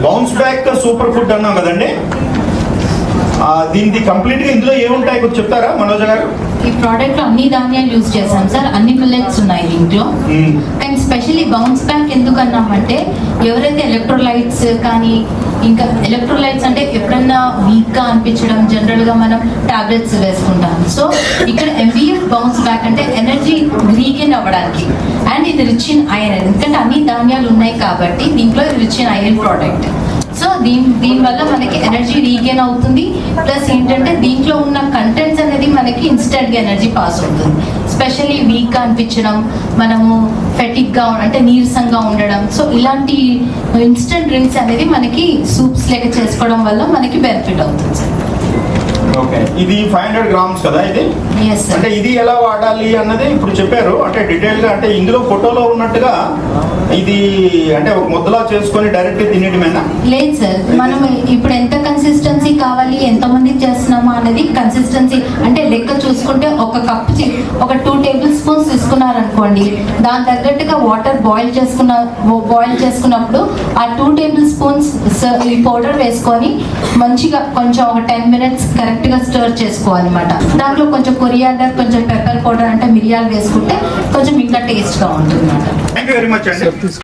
Bounce back super food అన్నాం కదండి, దీనికి కంప్లీట్ గా ఇందులో ఏముంటాయి కొంచెం చెప్తారా మనోజ గారు? ఈ ప్రోడక్ట్ లో అన్ని ధాన్యాలు యూజ్ చేసాం సార్, అన్ని మిల్లెట్స్ ఉన్నాయి దీంట్లో. కానీ స్పెషల్లీ బౌన్స్ బ్యాక్ ఎందుకు అన్నామంటే ఎవరైతే ఎలక్ట్రోలైట్స్ కానీ ఇంకా ఎలక్ట్రోలైట్స్ అంటే ఎప్పుడన్నా వీక్ గా అనిపించడం, జనరల్ గా మనం టాబ్లెట్స్ వేసుకుంటాం. సో ఇక్కడ MVF బౌన్స్ బ్యాక్ అంటే ఎనర్జీ రీగెయిన్ అవ్వడానికి, అండ్ ఇది రిచ్ ఇన్ ఐరన్. ఎందుకంటే అన్ని ధాన్యాలు ఉన్నాయి కాబట్టి దీంట్లో rich in iron product. So దీనివల్ల మనకి ఎనర్జీ రీగెయిన్ అవుతుంది. ప్లస్ ఏంటంటే దీంట్లో ఉన్న కంటెంట్స్ అనేది మనకి ఇన్స్టెంట్గా ఎనర్జీ పాస్ అవుతుంది. స్పెషల్లీ వీక్గా అనిపించడం, మనము ఫెటిక్గా అంటే నీరసంగా ఉండడం, సో ఇలాంటి ఇన్స్టెంట్ డ్రింక్స్ అనేది మనకి సూప్స్ లెక్క చేసుకోవడం వల్ల మనకి బెనిఫిట్ అవుతుంది సార్. ఓకే, ఇది 500 grams కదా ఇది? అంటే ఇది ఎలా వాడాలి అన్నది ఇప్పుడు చెప్పారు, అంటే డీటెయిల్ గా. అంటే ఇందులో ఫోటోలో ఉన్నట్టుగా ఇది అంటే ఒక ముద్దలా చేసుకొని డైరెక్ట్ తినేయడమేనా? లేదు సార్, మనం ఇప్పుడు ఎంత కన్సిస్టెన్సీ కావాలి, ఎంతమందికి చేస్తున్నామా అనేది కన్సిస్టెన్సీ అంటే లెక్క చూసుకుంటే ఒక కప్ ఒక 2 tablespoons తీసుకున్నారనుకోండి, దాని తగ్గట్టుగా వాటర్ బాయిల్ చేసుకున్నప్పుడు ఆ 2 tablespoons ఈ పౌడర్ వేసుకొని మంచిగా కొంచెం ఒక 10 minutes కరెక్ట్ గా స్టర్ చేసుకోవాలన్నమాట. దాంట్లో కొంచెం కొరియాండర్, కొంచెం పెప్పర్ పౌడర్ అంటే మిరియాలు వేసుకుంటే కొంచెం ఇంకా టేస్ట్ గా ఉంటుంది. థ్యాంక్ యూ వెరీ మచ్ అండి.